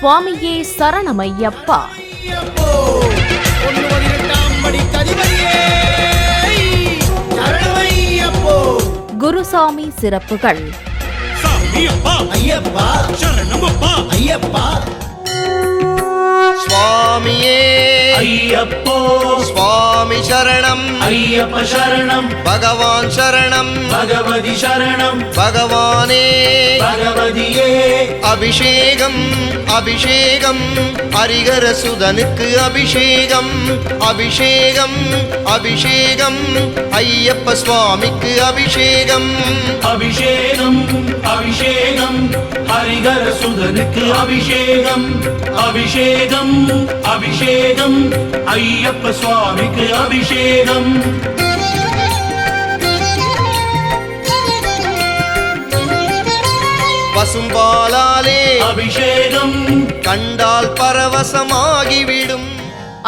சுவாமியே சரணமையப்பா. குருசாமி சிறப்புகள். சுவாமியே ஐயப்போ, சுவாமி சரணம் ஐயப்ப சரணம், பகவான் சரணம் பகவதி சரணம், பகவானே பகவதியே அபிஷேகம் அபிஷேகம், ஹரிஹர சுதனுக்கு அபிஷேகம் அபிஷேகம் அபிஷேகம், ஐயப்ப சுவாமிக்கு அபிஷேகம் அபிஷேகம் அபிஷேகம், ஹரிஹர சுதனுக்கு அபிஷேகம் அபிஷேகம் அபிஷேகம், ஐயப்ப சுவாமிக்கு அபிஷேகம். பசும்பாலாலே அபிஷேகம் கண்டால் பரவசமாகிவிடும்.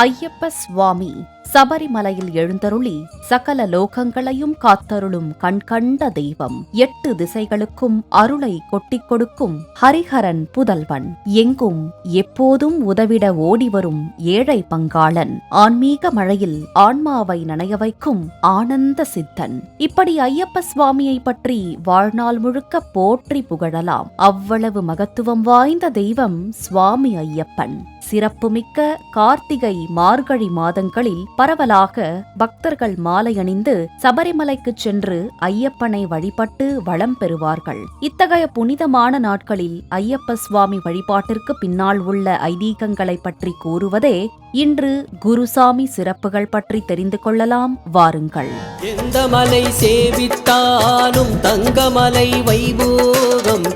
ஐயப்ப சுவாமி சபரிமலையில் எழுந்தருளி சகல லோகங்களையும் காத்தருளும் கண்கண்ட தெய்வம். 8 திசைகளுக்கும் அருளை கொட்டிக் கொடுக்கும் ஹரிஹரன் புதல்வன். எங்கும் எப்போதும் உதவிட ஓடிவரும் ஏழை பங்காளன். ஆன்மீக மழையில் ஆன்மாவை நனைய வைக்கும் ஆனந்த சித்தன். இப்படி ஐயப்ப சுவாமியை பற்றி வாழ்நாள் முழுக்க போற்றி புகழலாம். அவ்வளவு மகத்துவம் வாய்ந்த தெய்வம் சுவாமி ஐயப்பன். சிறப்புமிக்க கார்த்திகை மார்கழி மாதங்களில் பரவலாக பக்தர்கள் மாலை அணிந்து சபரிமலைக்கு சென்று ஐயப்பனை வழிபட்டு வளம் பெறுவார்கள். இத்தகைய புனிதமான நாட்களில் ஐயப்ப சுவாமி வழிபாட்டிற்கு பின்னால் உள்ள ஐதீகங்களை பற்றி கூறுவதே இன்று குருசாமி சிறப்புகள் பற்றி தெரிந்து கொள்ளலாம். வாருங்கள். எந்த மலை சேவித்தாலும் தங்கமலை வைபோகம்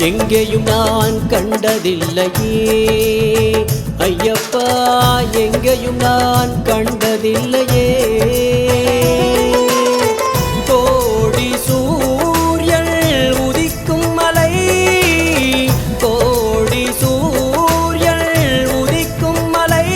எங்கேயும் நான் கண்டதில்லையே ஐயப்பா, எங்கேயும் நான் கண்டதில்லையே. கோடி சூரியன் உதிக்கும் மலை, கோடி சூரியன் உதிக்கும் மலை.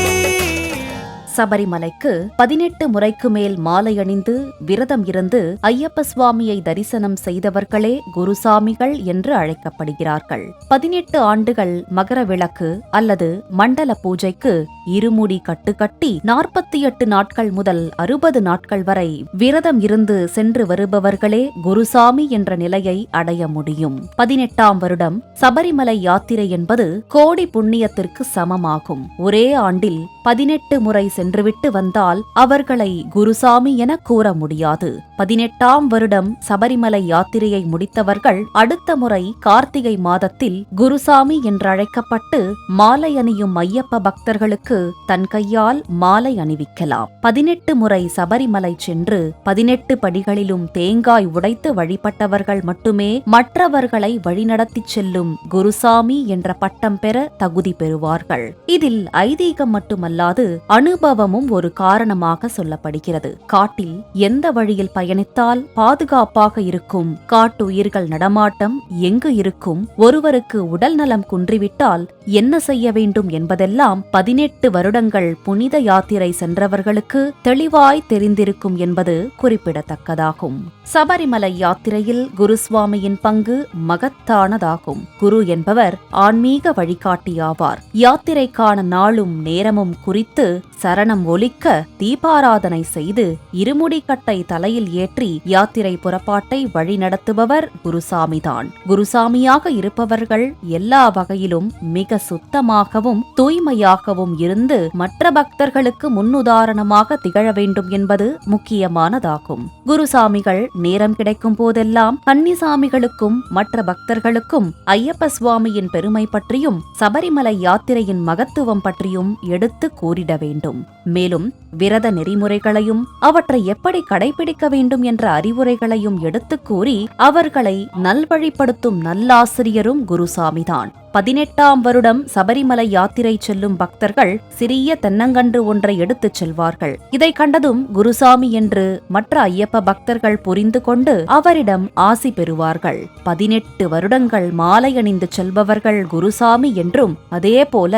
சபரிமலைக்கு 18 முறைக்கு மேல் மாலை அணிந்து விரதம் இருந்து ஐயப்ப சுவாமியை தரிசனம் செய்தவர்களே குருசாமிகள் என்று அழைக்கப்படுகிறார்கள். 18 ஆண்டுகள் மகர விளக்கு அல்லது மண்டல பூஜைக்கு இருமுடி கட்டி 48 நாட்கள் முதல் 60 நாட்கள் வரை விரதம் இருந்து சென்று வருபவர்களே குருசாமி என்ற நிலையை அடைய முடியும். 18ஆம் வருடம் சபரிமலை யாத்திரை என்பது கோடி புண்ணியத்திற்கு சமமாகும். ஒரே ஆண்டில் 18 முறை சென்றுவிட்டு வந்தால் அவர்களை குருசாமி என கூற முடியாது. 18ஆம் வருடம் சபரிமலை யாத்திரையை முடித்தவர்கள் அடுத்த முறை கார்த்திகை மாதத்தில் குருசாமி என்றழைக்கப்பட்டு மாலை அணியும் ஐயப்ப பக்தர்களுக்கு தன் கையால் மாலை அணிவிக்கலாம். 18 முறை சபரிமலை சென்று 18 படிகளிலும் தேங்காய் உடைத்து வழிபட்டவர்கள் மட்டுமே மற்றவர்களை வழிநடத்திச் செல்லும் குருசாமி என்ற பட்டம் பெற தகுதி பெறுவார்கள். இதில் ஐதீகம் மட்டுமல்லாது அனுபவமும் ஒரு காரணமாக சொல்லப்படுகிறது. காட்டில் எந்த வழியில் பயணித்தால் பாதுகாப்பாக இருக்கும், காட்டு உயிர்கள் நடமாட்டம் எங்கு இருக்கும், ஒருவருக்கு உடல் நலம் குன்றிவிட்டால் என்ன செய்ய வேண்டும் என்பதெல்லாம் 18 வருடங்கள் புனித யாத்திரை சென்றவர்களுக்கு தெளிவாய் தெரிந்திருக்கும் என்பது குறிப்பிடத்தக்கதாகும். சபரிமலை யாத்திரையில் குருசுவாமியின் பங்கு மகத்தானதாகும். குரு என்பவர் ஆன்மீக வழிகாட்டியாவார். யாத்திரைக்கான நாளும் நேரமும் குறித்து சரணம் ஒலிக்க தீபாராதனை செய்து இருமுடிக்கட்டை தலையில் ஏற்றி யாத்திரை புறப்பாட்டை வழிநடத்துபவர் குருசாமிதான். குருசாமியாக இருப்பவர்கள் எல்லா வகையிலும் மிக சுத்தமாகவும் தூய்மையாகவும் இருந்து மற்ற பக்தர்களுக்கு முன்னுதாரணமாக திகழ வேண்டும் என்பது முக்கியமானதாகும். குருசாமிகள் நேரம் கிடைக்கும் போதெல்லாம் கன்னிசாமிகளுக்கும் மற்ற பக்தர்களுக்கும் ஐயப்ப சுவாமியின் பெருமை பற்றியும் சபரிமலை யாத்திரையின் மகத்துவம் பற்றியும் எடுத்து கூறிட வேண்டும். மேலும் விரத நெறிமுறைகளையும் அவற்றை எப்படி கடைபிடிக்க வேண்டும் என்ற அறிவுரைகளையும் எடுத்துக் கூறி அவர்களை நல்வழிப்படுத்தும் நல்லாசிரியரும் குருசாமிதான். 18ஆம் வருடம் சபரிமலை யாத்திரை செல்லும் பக்தர்கள் சிறிய தென்னங்கன்று ஒன்றை எடுத்துச் செல்வார்கள். இதை கண்டதும் குருசாமி என்று மற்ற ஐயப்ப பக்தர்கள் புரிந்து கொண்டு அவரிடம் ஆசி பெறுவார்கள். 18 வருடங்கள் மாலை அணிந்து செல்பவர்கள் குருசாமி என்றும், அதேபோல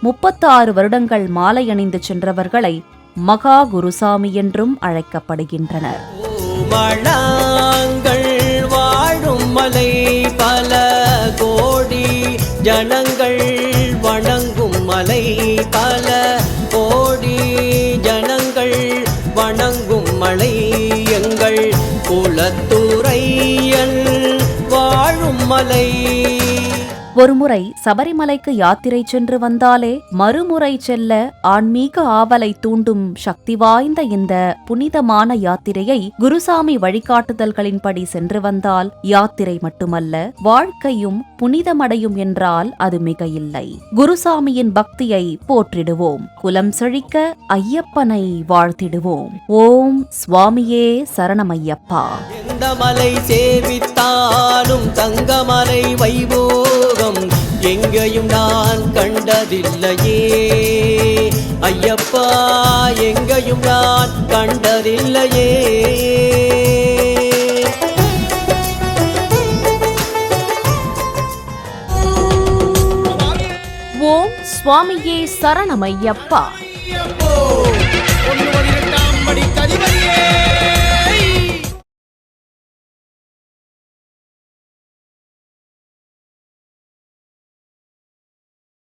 36 வருடங்கள் மாலை அணிந்து சென்றவர்களை மகா குருசாமி என்றும் அழைக்கப்படுகின்றனர். வாழும் மலை பல கோடி ஜனங்கள் வணங்க மலை பல கோடி ஜனங்கள் வணங்கும் மலை எங்கள் குலத்துறையன் வாழும் மலை. ஒருமுறை சபரிமலைக்கு யாத்திரை சென்று வந்தாலே மறுமுறை செல்ல ஆன்மீக ஆவலை தூண்டும் சக்தி வாய்ந்த இந்த புனிதமான யாத்திரையை குருசாமி வழிகாட்டுதல்களின்படி சென்று வந்தால் யாத்திரை மட்டுமல்ல வாழ்க்கையும் புனிதமடையும் என்றால் அது மிக இல்லை. குருசாமியின் பக்தியை போற்றிடுவோம், குலம் செழிக்க ஐயப்பனை வாழ்த்திடுவோம். ஓம் சுவாமியே சரணமையப்பா. எந்த மலை சேவித்தாலும் தங்கமலை வைபோகம் எங்கேயும் நான் கண்டதில்லையே ஐயப்பா, எங்கேயும் நான் கண்டதில்லையே. ஓம் சுவாமியே சரணமையப்பா. ஐயப்போ, 118 படி கதி